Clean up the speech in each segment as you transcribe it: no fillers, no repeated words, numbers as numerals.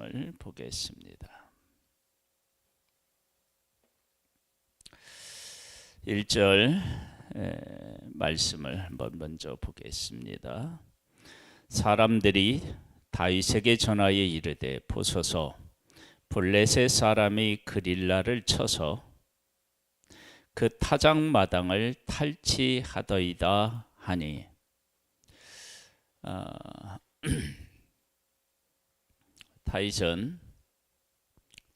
말씀을 보겠습니다. 1절 말씀을 먼저 보겠습니다. 사람들이 다윗에게 전하여 이르되 보소서 블레셋 사람이 그릴라를 쳐서 그 타작마당을 탈취하더이다 하니 다윗은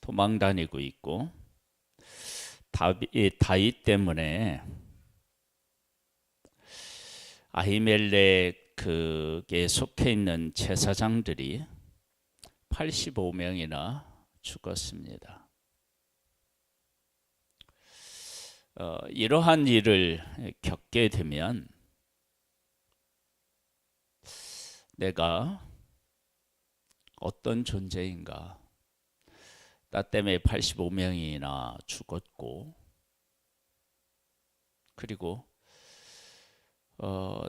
도망다니고 있고 다윗 때문에 아히멜렉에 속해 있는 제사장들이 85명이나 죽었습니다. 이러한 일을 겪게 되면 내가 어떤 존재인가? 나 때문에 85명이나 죽었고, 그리고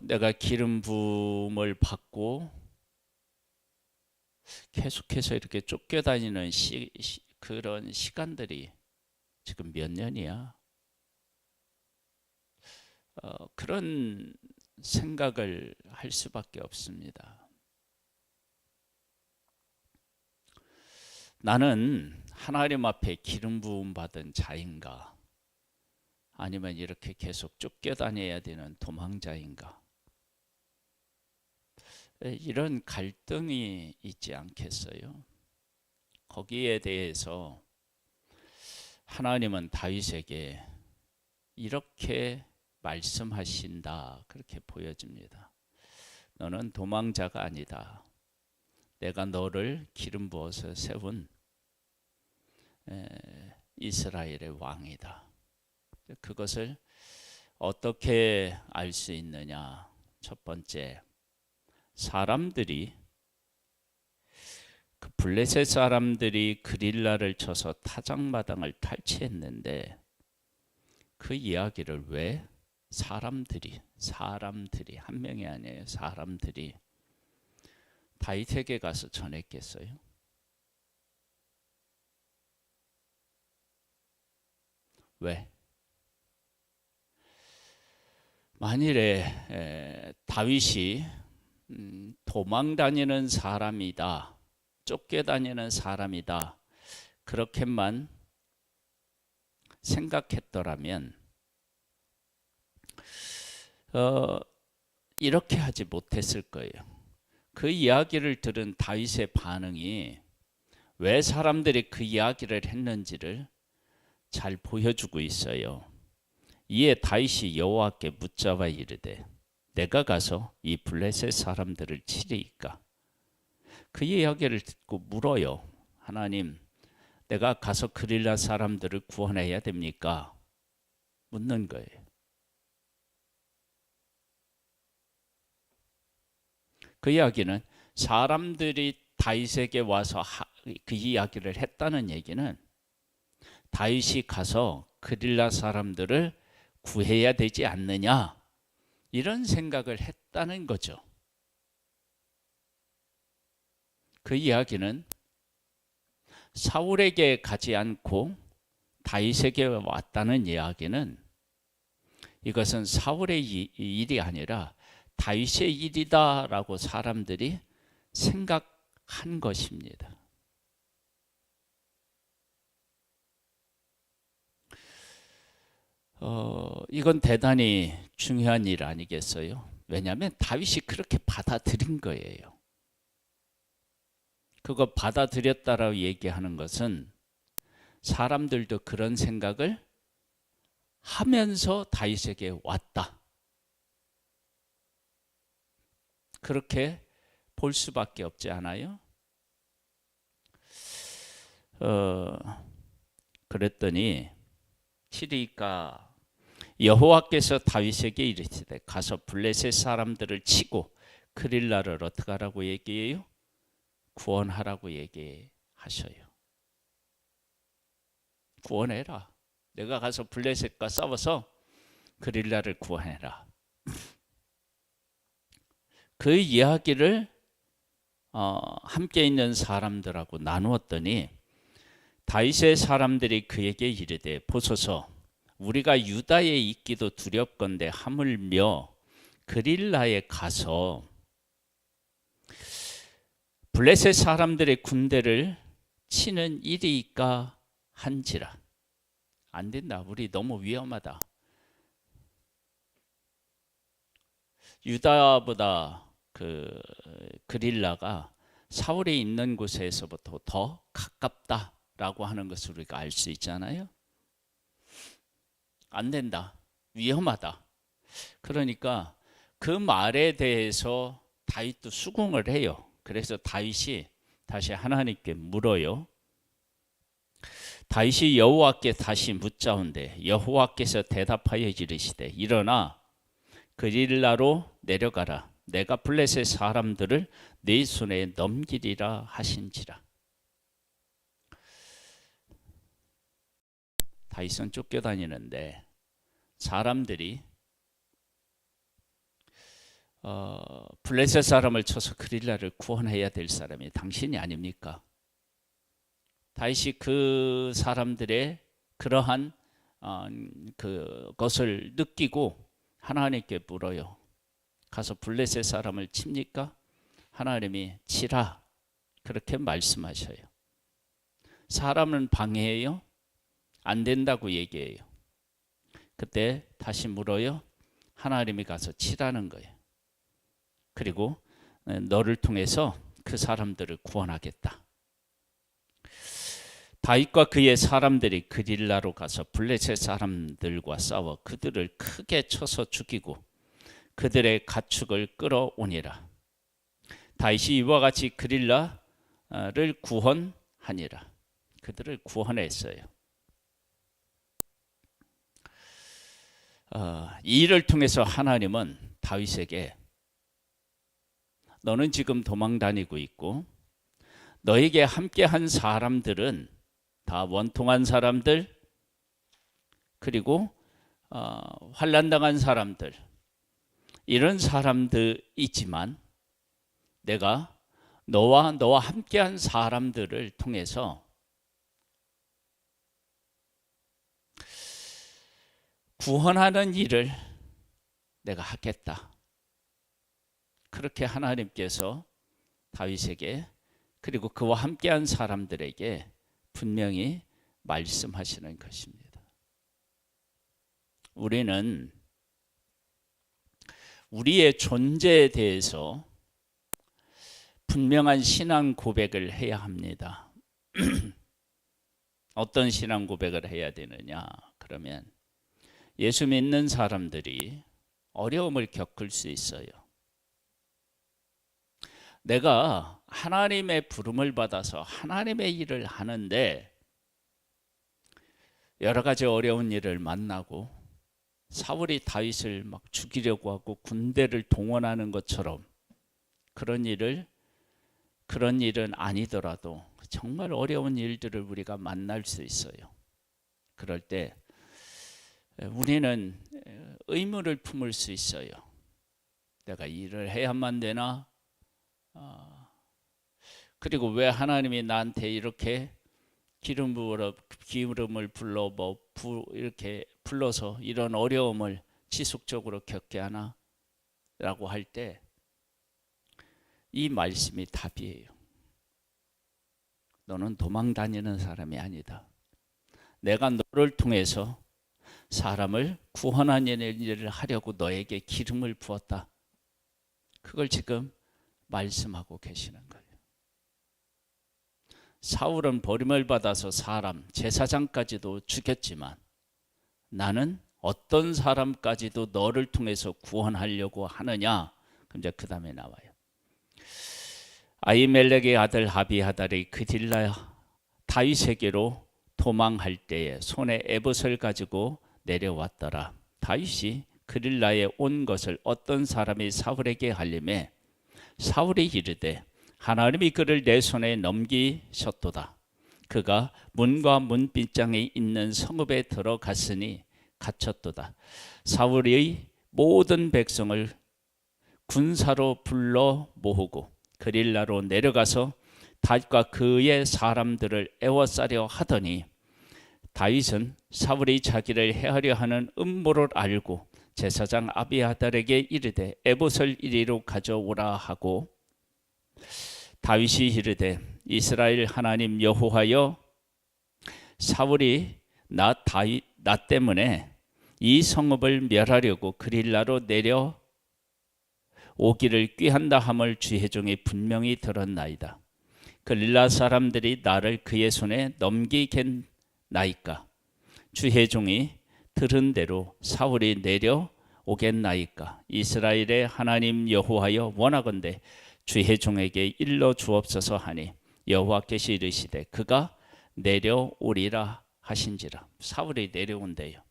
내가 기름 부음을 받고 계속해서 이렇게 쫓겨다니는 그런 시간들이 지금 몇 년이야? 그런 생각을 할 수밖에 없습니다. 나는 하나님 앞에 기름 부음 받은 자인가? 아니면 이렇게 계속 쫓겨다녀야 되는 도망자인가? 이런 갈등이 있지 않겠어요? 거기에 대해서 하나님은 다윗에게 이렇게 말씀하신다, 그렇게 보여집니다. 너는 도망자가 아니다. 내가 너를 기름 부어서 세운 이스라엘의 왕이다. 그것을 어떻게 알 수 있느냐? 첫 번째, 사람들이 그 블레셋 사람들이 그릴라를 쳐서 타작마당을 탈취했는데 그 이야기를 왜 사람들이 한 명이 아니에요. 사람들이 다윗에게 가서 전했겠어요? 왜? 만일에 다윗이 도망다니는 사람이다, 쫓겨다니는 사람이다, 그렇게만 생각했더라면 이렇게 하지 못했을 거예요. 그 이야기를 들은 다윗의 반응이 왜 사람들이 그 이야기를 했는지를 잘 보여주고 있어요. 이에 다윗이 여호와께 묻자와 이르되 내가 가서 이 블레셋 사람들을 치리이까? 그 이야기를 듣고 물어요. 하나님, 내가 가서 그릴라 사람들을 구원해야 됩니까? 묻는 거예요. 그 이야기는 사람들이 다윗에게 와서 그 이야기를 했다는 얘기는 다윗이 가서 그릴라 사람들을 구해야 되지 않느냐, 이런 생각을 했다는 거죠. 그 이야기는 사울에게 가지 않고 다윗에게 왔다는 이야기는 이것은 사울의 일이 아니라 다윗의 일이다라고 사람들이 생각한 것입니다. 이건 대단히 중요한 일 아니겠어요? 왜냐하면 다윗이 그렇게 받아들인 거예요. 그거 받아들였다라고 얘기하는 것은 사람들도 그런 생각을 하면서 다윗에게 왔다, 그렇게 볼 수밖에 없지 않아요? 그랬더니 치리까 여호와께서 다윗에게 이르시되 가서 블레셋 사람들을 치고 그릴라를 어떻게 하라고 얘기해요? 구원하라고 얘기하셔요. 구원해라. 내가 가서 블레셋과 싸워서 그릴라를 구원해라. 그 이야기를 함께 있는 사람들하고 나누었더니 다윗의 사람들이 그에게 이르되 보소서 우리가 유다에 있기도 두렵건대 하물며 그릴라에 가서 블레셋 사람들의 군대를 치는 일이까 한지라. 안 된다. 우리 너무 위험하다. 유다보다 그릴라가 사울이 있는 곳에서부터 더 가깝다라고 하는 것을 우리가 알 수 있잖아요. 안 된다. 위험하다. 그러니까 그 말에 대해서 다윗도 수긍을 해요. 그래서 다윗이 다시 하나님께 물어요. 다윗이 여호와께 다시 묻자온대 여호와께서 대답하여 이르시되 일어나 그릴라로 내려가라. 내가 블레셋 사람들을 네 손에 넘기리라 하신지라. 다윗은 쫓겨다니는데 사람들이 블레셋 사람을 쳐서 그릴라를 구원해야 될 사람이 당신이 아닙니까? 다윗이 그 사람들의 그러한 그것을 느끼고 하나님께 물어요. 가서 블레셋 사람을 칩니까? 하나님이 치라 그렇게 말씀하셔요. 사람은 방해해요? 안 된다고 얘기해요. 그때 다시 물어요. 하나님이 가서 치라는 거예요. 그리고 너를 통해서 그 사람들을 구원하겠다. 다윗과 그의 사람들이 그릴라로 가서 블레셋 사람들과 싸워 그들을 크게 쳐서 죽이고 그들의 가축을 끌어오니라. 다윗이 이와 같이 그릴라를 구원하니라. 그들을 구원했어요. 이 일을 통해서 하나님은 다윗에게 너는 지금 도망 다니고 있고 너에게 함께한 사람들은 다 원통한 사람들 그리고 환난당한 사람들 이런 사람들이지만 내가 너와 함께한 사람들을 통해서 구원하는 일을 내가 하겠다. 그렇게 하나님께서 다윗에게 그리고 그와 함께한 사람들에게 분명히 말씀하시는 것입니다. 우리는 우리의 존재에 대해서 분명한 신앙 고백을 해야 합니다. 어떤 신앙 고백을 해야 되느냐? 그러면 예수 믿는 사람들이 어려움을 겪을 수 있어요. 내가 하나님의 부름을 받아서 하나님의 일을 하는데 여러 가지 어려운 일을 만나고 사울이 다윗을 막 죽이려고 하고 군대를 동원하는 것처럼 그런 일은 아니더라도 정말 어려운 일들을 우리가 만날 수 있어요. 그럴 때 우리는 의문을 품을 수 있어요. 내가 일을 해야만 되나? 그리고 왜 하나님이 나한테 이렇게 기름을 이렇게 불러서 이런 어려움을 지속적으로 겪게 하나? 라고 할 때 이 말씀이 답이에요. 너는 도망 다니는 사람이 아니다. 내가 너를 통해서 사람을 구원하는 일을 하려고 너에게 기름을 부었다. 그걸 지금 말씀하고 계시는 거예요. 사울은 버림을 받아서 사람, 제사장까지도 죽였지만 나는 어떤 사람까지도 너를 통해서 구원하려고 하느냐? 그럼 이제 그 다음에 나와요. 아히멜렉의 아들 아비하달이 그릴라 다윗에게로 도망할 때에 손에 에봇을 가지고 내려왔더라. 다윗이 그릴라에 온 것을 어떤 사람이 사울에게 알림해 사울이 이르되 하나님이 그를 내 손에 넘기셨도다. 그가 문과 문빗장에 있는 성읍에 들어갔으니 갇혔도다. 사울의 모든 백성을 군사로 불러 모으고 그릴라로 내려가서 다윗과 그의 사람들을 애워싸려 하더니 다윗은 사울이 자기를 해하려 하는 음모를 알고 제사장 아비아달에게 이르되 에봇을 이리로 가져오라 하고 다윗이 이르되 이스라엘 하나님 여호와여 사울이 나 때문에 이 성읍을 멸하려고 그릴라로 내려 오기를 꾀한다 함을 주의 종이 분명히 들었나이다. 그릴라 사람들이 나를 그의 손에 넘기겠나이까? 주의 종이 들은 대로 사울이 내려 오겠나이까? 이스라엘의 하나님 여호와여 원하건대 주의 종에게 일러 주옵소서 하니 여호와께서 이르시되 그가 내려오리라 하신지라. 사울이 내려온대요.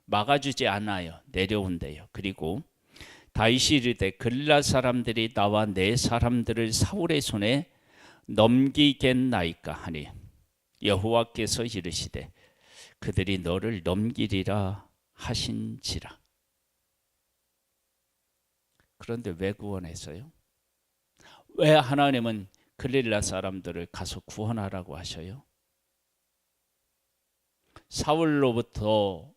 막아주지 않아요. 내려온대요. 그리고 다윗이 이르되 그릴라 사람들이 나와 내 사람들을 사울의 손에 넘기겠나이까 하니 여호와께서 이르시되 그들이 너를 넘기리라 하신지라. 그런데 왜 구원했어요? 왜 하나님은 그릴라 사람들을 가서 구원하라고 하셔요? 사울로부터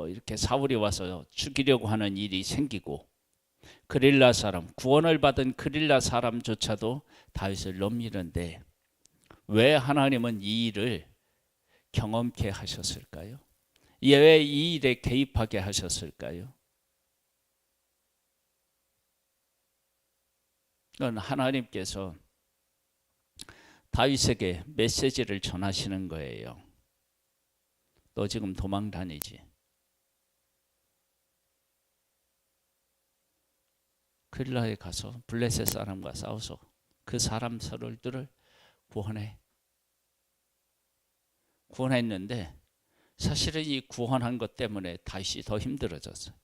이렇게 사울이 와서 죽이려고 하는 일이 생기고 그릴라 사람, 구원을 받은 그릴라 사람조차도 다윗을 넘기는데 왜 하나님은 이 일을 경험케 하셨을까요? 왜 이 일에 개입하게 하셨을까요? 그건 하나님께서 다윗에게 메시지를 전하시는 거예요. 너 지금 도망 다니지? 그릴라에 가서 블레셋 사람과 싸워서 그 사람 서로들을 구원해. 구원했는데 사실은 이 구원한 것 때문에 다윗이 더 힘들어졌어요.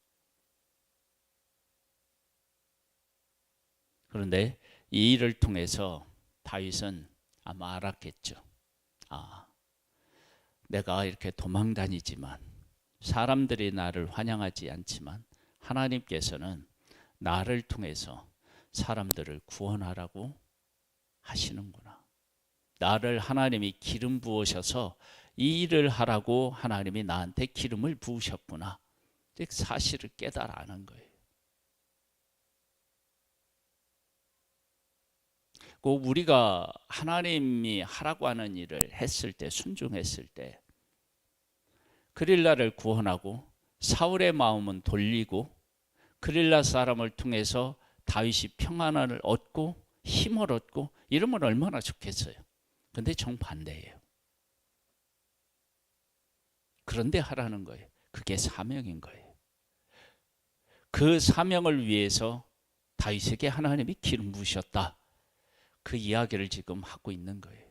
그런데 이 일을 통해서 다윗은 아마 알았겠죠. 내가 이렇게 도망 다니지만 사람들이 나를 환영하지 않지만 하나님께서는 나를 통해서 사람들을 구원하라고 하시는구나. 나를 하나님이 기름 부으셔서 이 일을 하라고 하나님이 나한테 기름을 부으셨구나. 사실을 깨달아는 거예요. 우리가 하나님이 하라고 하는 일을 했을 때, 순종했을 때 그릴라를 구원하고 사울의 마음은 돌리고 그릴라 사람을 통해서 다윗이 평안을 얻고 힘을 얻고 이러면 얼마나 좋겠어요. 그런데 정반대예요. 그런데 하라는 거예요. 그게 사명인 거예요. 그 사명을 위해서 다윗에게 하나님이 기름 부으셨다. 그 이야기를 지금 하고 있는 거예요.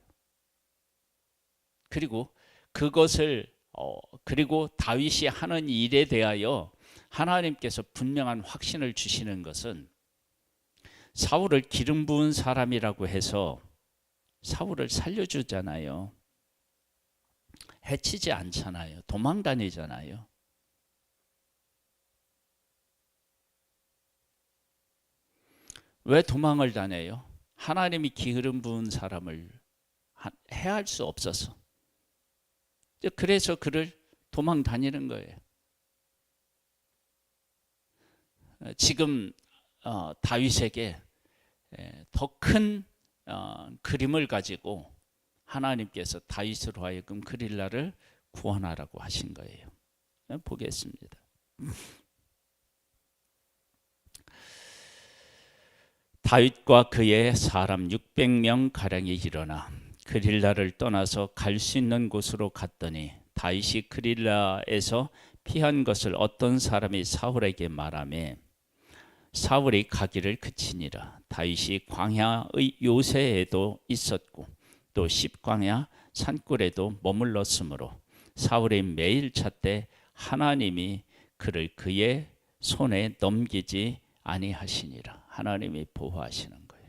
그리고 그것을 그리고 다윗이 하는 일에 대하여 하나님께서 분명한 확신을 주시는 것은 사울을 기름 부은 사람이라고 해서 사울을 살려주잖아요. 해치지 않잖아요. 도망 다니잖아요. 왜 도망을 다녀요? 하나님이 기름 부은 사람을 해할 수 없어서. 그래서 그를 도망 다니는 거예요. 지금 다윗에게 더 큰 그림을 가지고 하나님께서 다윗으로 하여금 그릴라를 구원하라고 하신 거예요. 보겠습니다. 다윗과 그의 사람 600명 가량이 일어나 그릴라를 떠나서 갈 수 있는 곳으로 갔더니 다윗이 그릴라에서 피한 것을 어떤 사람이 사울에게 말하매 사울이 가기를 그치니라. 다윗이 광야의 요새에도 있었고 또 십광야 산굴에도 머물렀으므로 사울이 매일 찾되 하나님이 그를 그의 손에 넘기지 아니하시니라. 하나님이 보호하시는 거예요.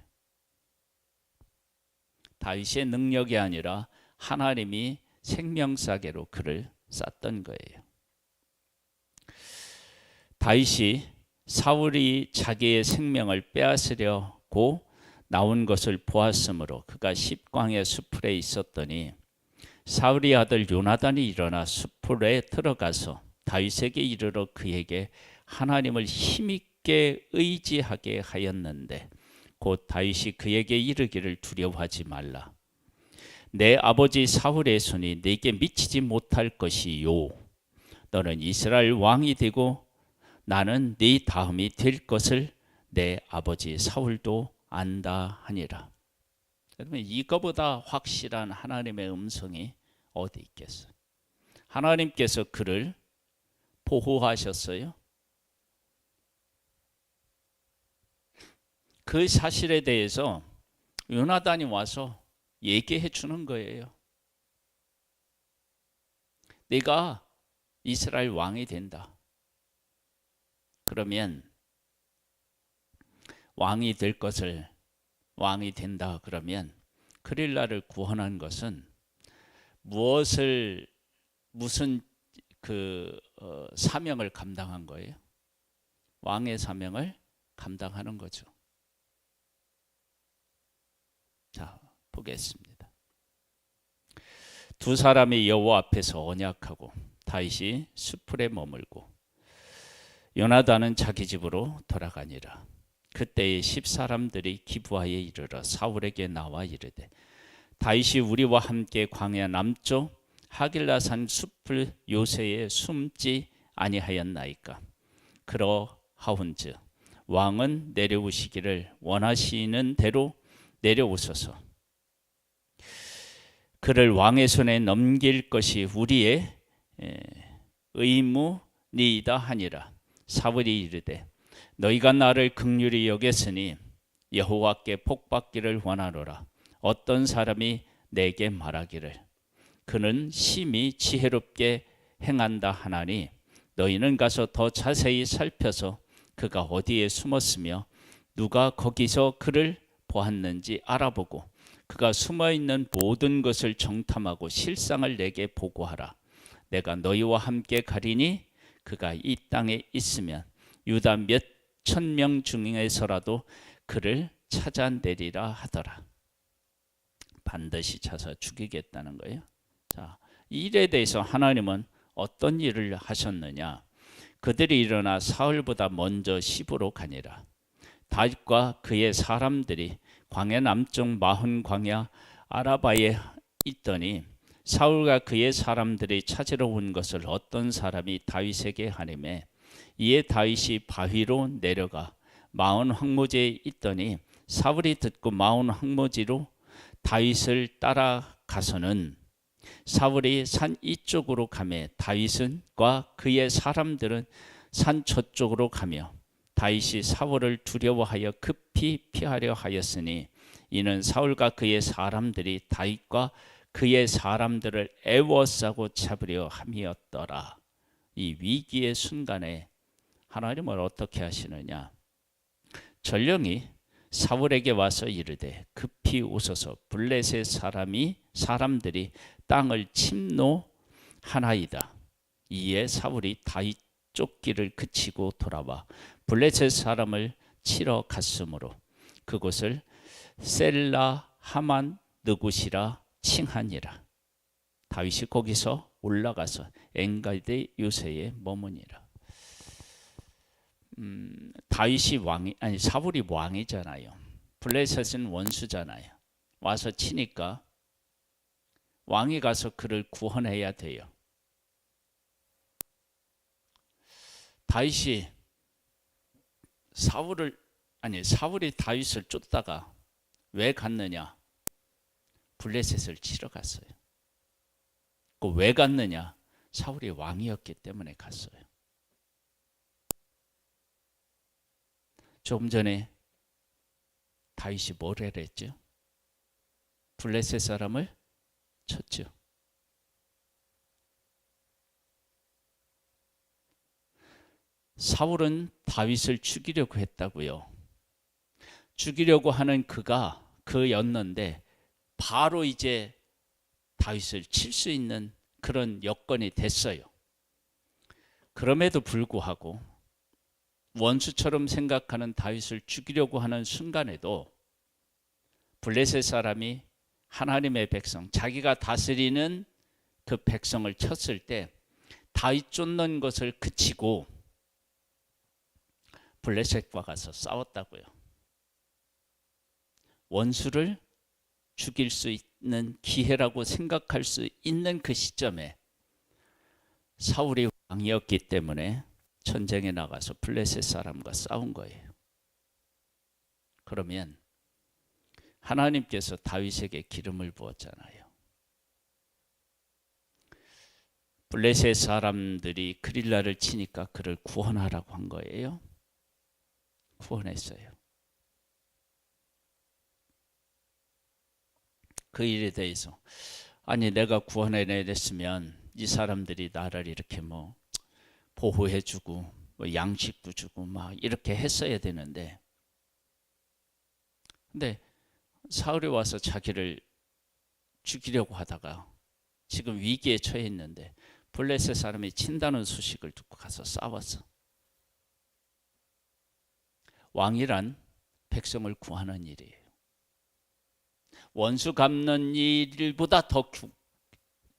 다윗의 능력이 아니라 하나님이 생명사계로 그를 쌌던 거예요. 다윗이 사울이 자기의 생명을 빼앗으려고 나온 것을 보았으므로 그가 십광의 수풀에 있었더니 사울의 아들 요나단이 일어나 수풀에 들어가서 다윗에게 이르러 그에게 하나님을 힘있게 의지하게 하였는데 곧 다윗이 그에게 이르기를 두려워하지 말라. 내 아버지 사울의 손이 네게 미치지 못할 것이요. 너는 이스라엘 왕이 되고 나는 네 다음이 될 것을 내 아버지 사울도 안다 하니라. 그러면 이거보다 확실한 하나님의 음성이 어디 있겠어요? 하나님께서 그를 보호하셨어요. 그 사실에 대해서 요나단이 와서 얘기해 주는 거예요. 네가 이스라엘 왕이 된다. 그러면 왕이 될 것을 왕이 된다 그러면 그를 나를 구원한 것은 무슨 사명을 감당한 거예요? 왕의 사명을 감당하는 거죠. 자, 보겠습니다. 두 사람이 여호와 앞에서 언약하고 다윗이 수풀에 머물고 요나단은 자기 집으로 돌아가니라. 그때에 10사람들이 기브아에 이르러 사울에게 나와 이르되 다윗이 우리와 함께 광야 남쪽 하길라산 숲을 요새에 숨지 아니하였나이까. 그러하온즉 왕은 내려오시기를 원하시는 대로 내려오소서. 그를 왕의 손에 넘길 것이 우리의 의무니이다 하니라. 사울이 이르되 너희가 나를 긍휼히 여겼으니 여호와께 복받기를 원하노라. 어떤 사람이 내게 말하기를 그는 심히 지혜롭게 행한다 하나니 너희는 가서 더 자세히 살펴서 그가 어디에 숨었으며 누가 거기서 그를 보았는지 알아보고 그가 숨어있는 모든 것을 정탐하고 실상을 내게 보고하라. 내가 너희와 함께 가리니 그가 이 땅에 있으면 유다 몇 천 명 중에서라도 그를 찾아내리라 하더라. 반드시 찾아 죽이겠다는 거예요. 자, 이 일에 대해서 하나님은 어떤 일을 하셨느냐? 그들이 일어나 사울보다 먼저 시브로 가니라. 다윗과 그의 사람들이 광야 남쪽 마흔 광야 아라바에 있더니 사울과 그의 사람들이 찾으러 온 것을 어떤 사람이 다윗에게 하니매 이에 다윗이 바위로 내려가 마온 황무지에 있더니 사울이 듣고 마온 황무지로 다윗을 따라가서는 사울이 산 이쪽으로 가매 다윗과 그의 사람들은 산 저쪽으로 가며 다윗이 사울을 두려워하여 급히 피하려 하였으니 이는 사울과 그의 사람들이 다윗과 그의 사람들을 애워싸고 잡으려 함이었더라. 이 위기의 순간에 하나님은 어떻게 하시느냐? 전령이 사울에게 와서 이르되 급히 오소서 블레셋 사람들이 땅을 침노하나이다. 이에 사울이 다윗 쫓기를 그치고 돌아와 블레셋 사람을 치러 갔으므로 그곳을 셀라 하만 느굿이라 칭하니라. 다윗이 거기서 올라가서 엔가디 요새에 머무니라. 사울이 왕이잖아요. 블레셋은 원수잖아요. 와서 치니까 왕이 가서 그를 구원해야 돼요. 사울이 다윗을 쫓다가 왜 갔느냐? 블레셋을 치러 갔어요. 왜 갔느냐? 사울이 왕이었기 때문에 갔어요. 조금 전에 다윗이 뭘 했죠? 블레셋 사람을 쳤죠. 사울은 다윗을 죽이려고 했다고요. 죽이려고 하는 그였는데 바로 이제 다윗을 칠 수 있는 그런 여건이 됐어요. 그럼에도 불구하고 원수처럼 생각하는 다윗을 죽이려고 하는 순간에도 블레셋 사람이 하나님의 백성, 자기가 다스리는 그 백성을 쳤을 때 다윗 쫓는 것을 그치고 블레셋과 가서 싸웠다고요. 원수를 죽일 수 있는 기회라고 생각할 수 있는 그 시점에 사울이 왕이었기 때문에 전쟁에 나가서 블레셋 사람과 싸운 거예요. 그러면 하나님께서 다윗에게 기름을 부었잖아요. 블레셋 사람들이 그릴라를 치니까 그를 구원하라고 한 거예요. 구원했어요. 그 일에 대해서 아니 내가 구원해냈으면 이 사람들이 나를 이렇게 뭐 보호해주고 뭐 양식도 주고 막 이렇게 했어야 되는데, 근데 사울이 와서 자기를 죽이려고 하다가 지금 위기에 처해 있는데 블레셋 사람이 친다는 소식을 듣고 가서 싸웠어. 왕이란 백성을 구하는 일이에요. 원수 갚는 일보다 더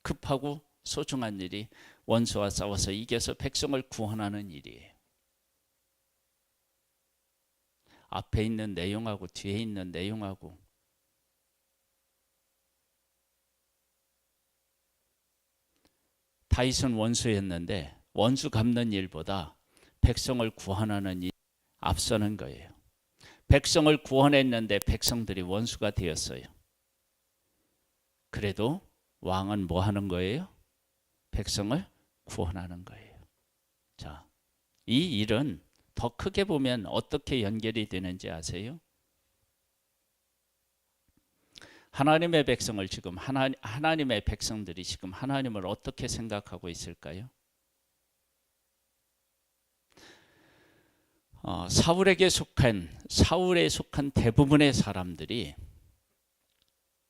급하고 소중한 일이 원수와 싸워서 이겨서 백성을 구원하는 일이에요. 앞에 있는 내용하고 뒤에 있는 내용하고 다윗은 원수였는데 원수 갚는 일보다 백성을 구원하는 일이 앞서는 거예요. 백성을 구원했는데 백성들이 원수가 되었어요. 그래도 왕은 뭐 하는 거예요? 백성을 구원하는 거예요. 자, 이 일은 더 크게 보면 어떻게 연결이 되는지 아세요? 하나님의 백성을 지금 하나님의 백성들이 지금 하나님을 어떻게 생각하고 있을까요? 사울에 속한 대부분의 사람들이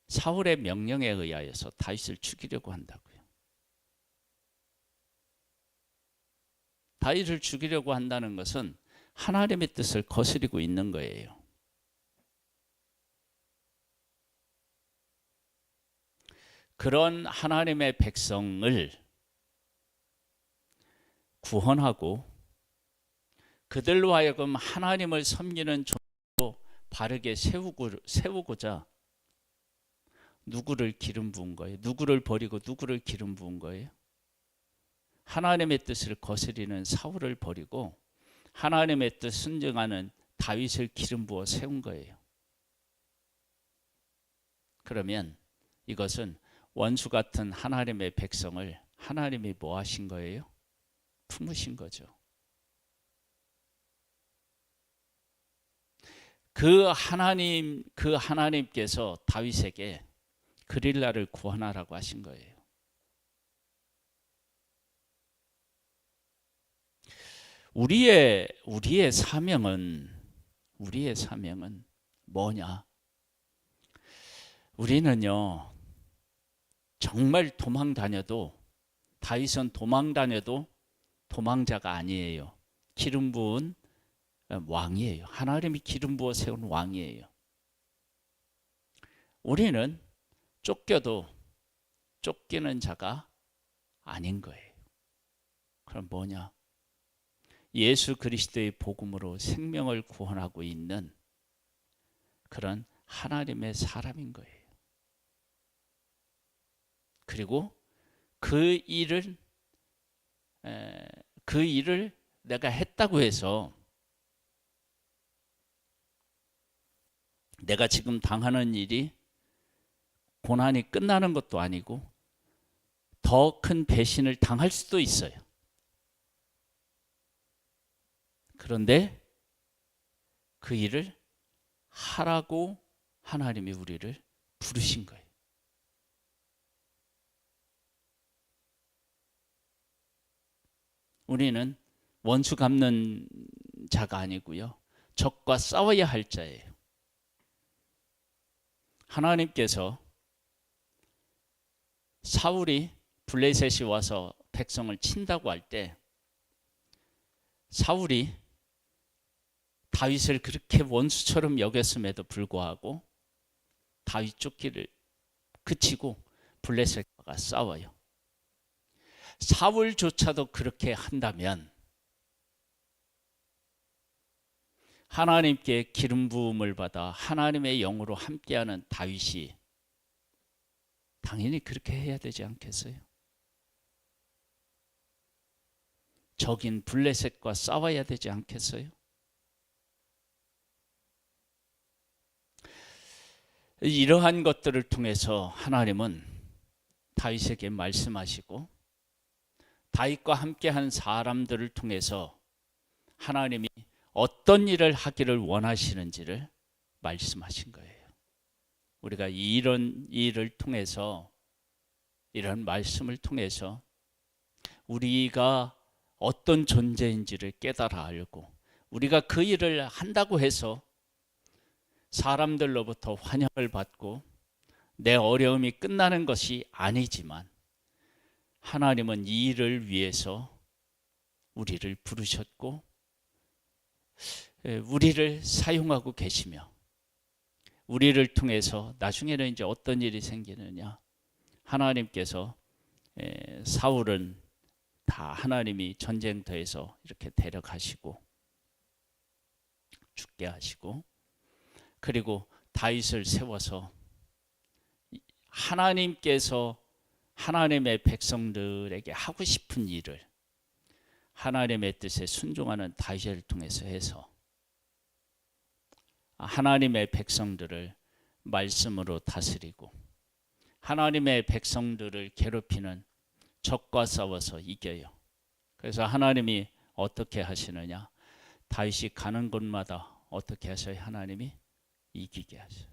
사울의 명령에 의하여서 다윗을 죽이려고 한다고요. 다윗을 죽이려고 한다는 것은 하나님의 뜻을 거스리고 있는 거예요. 그런 하나님의 백성을 구원하고 그들로 하여금 하나님을 섬기는 종으로 바르게 세우고자 누구를 기름 부은 거예요? 누구를 버리고 누구를 기름 부은 거예요? 하나님의 뜻을 거스리는 사울을 버리고 하나님의 뜻 순종하는 다윗을 기름 부어 세운 거예요. 그러면 이것은 원수 같은 하나님의 백성을 하나님이 뭐 하신 거예요? 품으신 거죠. 그 하나님께서 다윗에게 그릴라를 구원하라고 하신 거예요. 우리의 사명은 뭐냐? 우리는요, 정말 도망 다녀도 다윗은 도망 다녀도 도망자가 아니에요. 기름 부은 왕이에요. 하나님이 기름 부어 세운 왕이에요. 우리는 쫓겨도 쫓기는 자가 아닌 거예요. 그럼 뭐냐? 예수 그리스도의 복음으로 생명을 구원하고 있는 그런 하나님의 사람인 거예요. 그리고 그 일을 내가 했다고 해서 내가 지금 당하는 일이 고난이 끝나는 것도 아니고 더 큰 배신을 당할 수도 있어요. 그런데 그 일을 하라고 하나님이 우리를 부르신 거예요. 우리는 원수 갚는 자가 아니고요, 적과 싸워야 할 자예요. 하나님께서 사울이 블레셋이 와서 백성을 친다고 할 때 사울이 다윗을 그렇게 원수처럼 여겼음에도 불구하고 다윗 쫓기를 그치고 블레셋과 싸워요. 사울조차도 그렇게 한다면 하나님께 기름 부음을 받아 하나님의 영으로 함께하는 다윗이 당연히 그렇게 해야 되지 않겠어요? 적인 블레셋과 싸워야 되지 않겠어요? 이러한 것들을 통해서 하나님은 다윗에게 말씀하시고 다윗과 함께한 사람들을 통해서 하나님이 어떤 일을 하기를 원하시는지를 말씀하신 거예요. 우리가 이런 일을 통해서, 이런 말씀을 통해서 우리가 어떤 존재인지를 깨달아 알고 우리가 그 일을 한다고 해서 사람들로부터 환영을 받고 내 어려움이 끝나는 것이 아니지만 하나님은 이 일을 위해서 우리를 부르셨고 우리를 사용하고 계시며 우리를 통해서 나중에는 이제 어떤 일이 생기느냐, 하나님께서 사울은 다 하나님이 전쟁터에서 이렇게 데려가시고 죽게 하시고, 그리고 다윗을 세워서 하나님께서 하나님의 백성들에게 하고 싶은 일을 하나님의 뜻에 순종하는 다윗을 통해서 해서 하나님의 백성들을 말씀으로 다스리고 하나님의 백성들을 괴롭히는 적과 싸워서 이겨요. 그래서 하나님이 어떻게 하시느냐, 다윗이 가는 곳마다 어떻게 하셔요? 하나님이 이기게 하셔요.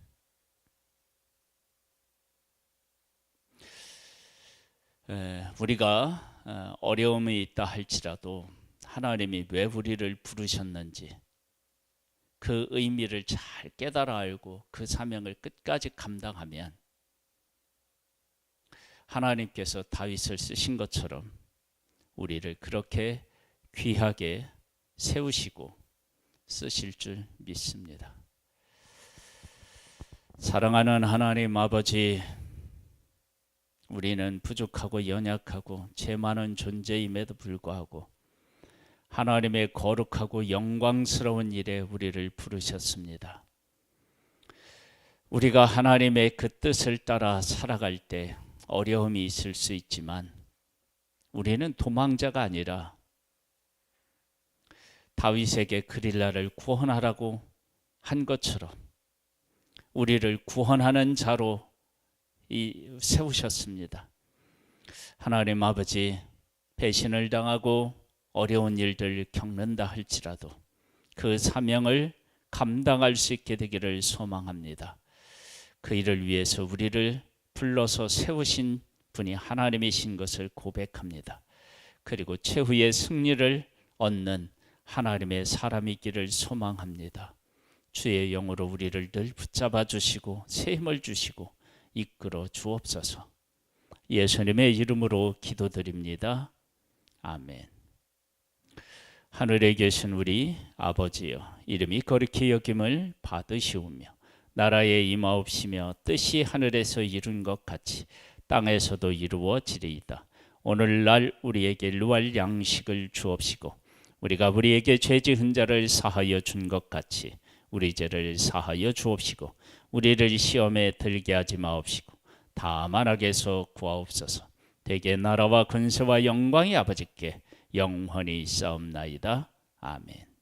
우리가 어려움이 있다 할지라도 하나님이 왜 우리를 부르셨는지 그 의미를 잘 깨달아 알고 그 사명을 끝까지 감당하면 하나님께서 다윗을 쓰신 것처럼 우리를 그렇게 귀하게 세우시고 쓰실 줄 믿습니다. 사랑하는 하나님 아버지, 우리는 부족하고 연약하고 죄 많은 존재임에도 불구하고 하나님의 거룩하고 영광스러운 일에 우리를 부르셨습니다. 우리가 하나님의 그 뜻을 따라 살아갈 때 어려움이 있을 수 있지만 우리는 도망자가 아니라 다윗에게 그릴라를 구원하라고 한 것처럼 우리를 구원하는 자로 세우셨습니다. 하나님 아버지, 배신을 당하고 어려운 일들 겪는다 할지라도 그 사명을 감당할 수 있게 되기를 소망합니다. 그 일을 위해서 우리를 불러서 세우신 분이 하나님이신 것을 고백합니다. 그리고 최후의 승리를 얻는 하나님의 사람이기를 소망합니다. 주의 영으로 우리를 늘 붙잡아 주시고 새 힘을 주시고 이끌어 주옵소서. 예수님의 이름으로 기도드립니다. 아멘. 하늘에 계신 우리 아버지여, 이름이 거룩히 여김을 받으시오며 나라에 임하옵시며 뜻이 하늘에서 이룬 것 같이 땅에서도 이루어지리이다. 오늘날 우리에게 일용할 양식을 주옵시고 우리가 우리에게 죄 지은 자를 사하여 준 것 같이 우리 죄를 사하여 주옵시고 우리를 시험에 들게 하지 마옵시고 다만 악에서 구하옵소서. 대개 나라와 근세와 영광이 아버지께 영원히 있사옵나이다. 아멘.